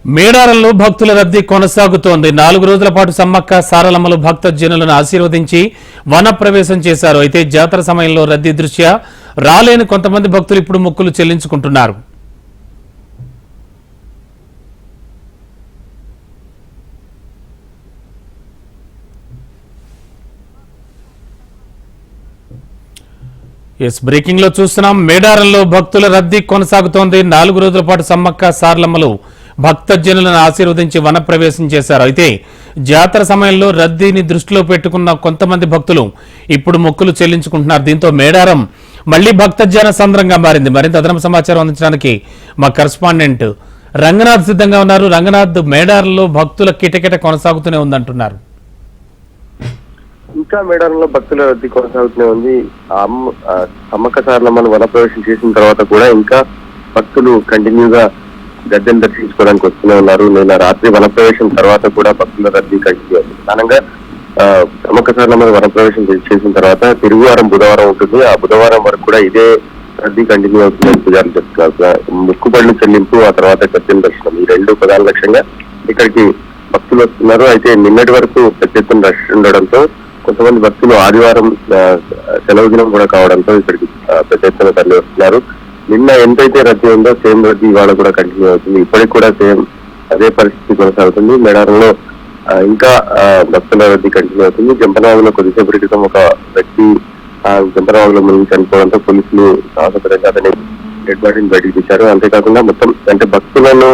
మేడారంలో భక్తుల రద్దీ కొనసాగుతోంది. 4 రోజుల పాటు సమ్మక్క సారలమ్మలు భక్తజనులను ఆశీర్వదించి వన ప్రవేశం చేశారు. అయితే జాతర సమయంలో రద్దీ దృష్ట్యా రాలేని కొంతమంది భక్తులు ఇప్పుడు మొక్కులు చెల్లించుకుంటున్నారు. బ్రేకింగ్ లో చూస్తున్నాం. మేడారంలో భక్తుల రద్దీ కొనసాగుతోంది. 4 రోజుల పాటు సమ్మక్క సారలమ్మలు భక్తజనులను ఆశీర్వదించి వన ప్రవేశం చేశారు. అయితే జాతర సమయంలో రద్దీని దృష్టిలో పెట్టుకున్న కొంతమంది భక్తులు ఇప్పుడు మొక్కులు చెల్లించుకుంటున్నారు. దీంతో మేడారం మళ్లీ భక్తజన సంద్రంగా మారింది. మరింత అదనపు సమాచారం అందించడానికి మా కరెస్పాండెంట్ రంగనాథ్ సిద్ధంగా ఉన్నారు. రంగనాథ్, మేడారంలో భక్తుల కిటకిట కొనసాగుతూనే ఉందంటున్నారు. ఇంకా మేడారంలో భక్తుల రద్దీ కొనసాగుతూనే ఉంది. సమ్మక్క సారలమ్మను వన ప్రవేశం చేసిన తర్వాత కూడా ఇంకా భక్తులు కంటిన్యూగా గద్దెను దర్శించుకోవడానికి వస్తూనే ఉన్నారు. నిన్న రాత్రి వన ప్రవేశం తర్వాత కూడా భక్తుల రద్దీ కంటిన్యూ అవుతుంది. ప్రధానంగా సమ్మక్క సారలమ్మను వన ప్రవేశం చేసిన తర్వాత తిరుగువారం బుధవారం ఉంటుంది. ఆ బుధవారం వరకు కూడా ఇదే రద్దీ కంటిన్యూ అవుతుందని పూజారులు చెప్తున్నారు. ముక్కుబడులు చెల్లింపు, ఆ తర్వాత గద్దెన దర్శనం, ఈ రెండు ప్రధాన లక్ష్యంగా ఇక్కడికి భక్తులు వస్తున్నారు. అయితే నిన్నటి వరకు పెద్ద ఎత్తున రష్ ఉండడంతో కొంతమంది భక్తులు ఆదివారం సెలవు దినం కూడా కావడంతో ఇక్కడికి పెద్ద ఎత్తున తరలి వస్తున్నారు. నిన్న ఎంతైతే రద్దీ ఉందో సేమ్ రద్దీ ఇవాళ కూడా కంటిన్యూ అవుతుంది. ఇప్పటికి కూడా సేమ్ అదే పరిస్థితి కొనసాగుతుంది. మేడారంలో ఇంకా భక్తుల రద్దీ కంటిన్యూ అవుతుంది. జంపనవాగులో కొద్దిసేపటి క్రితం ఒక వ్యక్తి జంపనవాగులో మునిగి చనిపోవడంతో పోలీసులు సాహసపరంగా అతని డెడ్ బాడీని బయటకు తీశారు. అంతేకాకుండా మొత్తం అంటే భక్తులను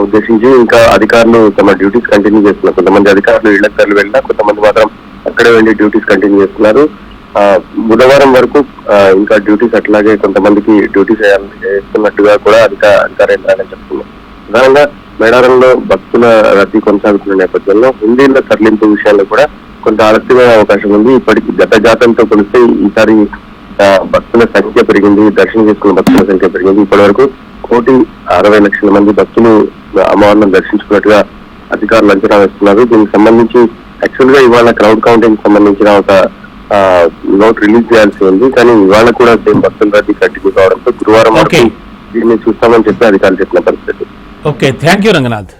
ఉద్దేశించి ఇంకా అధికారులు తమ డ్యూటీస్ కంటిన్యూ చేస్తున్నారు. కొంతమంది అధికారులు ఇళ్లకు తరలి వెళ్ళినా కొంతమంది మాత్రం అక్కడే వెళ్ళి డ్యూటీస్ కంటిన్యూ చేస్తున్నారు. బుధవారం వరకు ఇంకా డ్యూటీస్ అట్లాగే కొంతమందికి డ్యూటీస్ చేస్తున్నట్టుగా కూడా అధికార యంత్రాంగం చెప్తున్నారు. ప్రధానంగా మేడారంలో భక్తుల రద్దీ కొనసాగుతున్న నేపథ్యంలో హుండీల తరలింపు విషయాల్లో కూడా కొంత ఆలస్యమైన అవకాశం ఉంది. ఇప్పటికి గత జాతంతో కొలిస్తే ఈసారి భక్తుల సంఖ్య పెరిగింది, దర్శనం చేసుకున్న భక్తుల సంఖ్య పెరిగింది. ఇప్పటి వరకు 1,60,00,000 మంది భక్తులు అమ్మవారిని దర్శించుకున్నట్టుగా అధికారులు అంచనా వేస్తున్నారు. దీనికి సంబంధించి యాక్చువల్ గా ఇవాళ క్రౌడ్ కౌంటింగ్ సంబంధించిన ఒక నోట్ రిలీజ్ చేయాల్సి ఉంది. కానీ ఇవాళ కూడా సేమ్ భక్తుల రద్దీ కంటిన్యూ కావడంతో గురువారం వరకు దీన్ని చూస్తామని చెప్పి అధికారులు చెప్పిన పరిస్థితి. Okay, thank you Ranganath.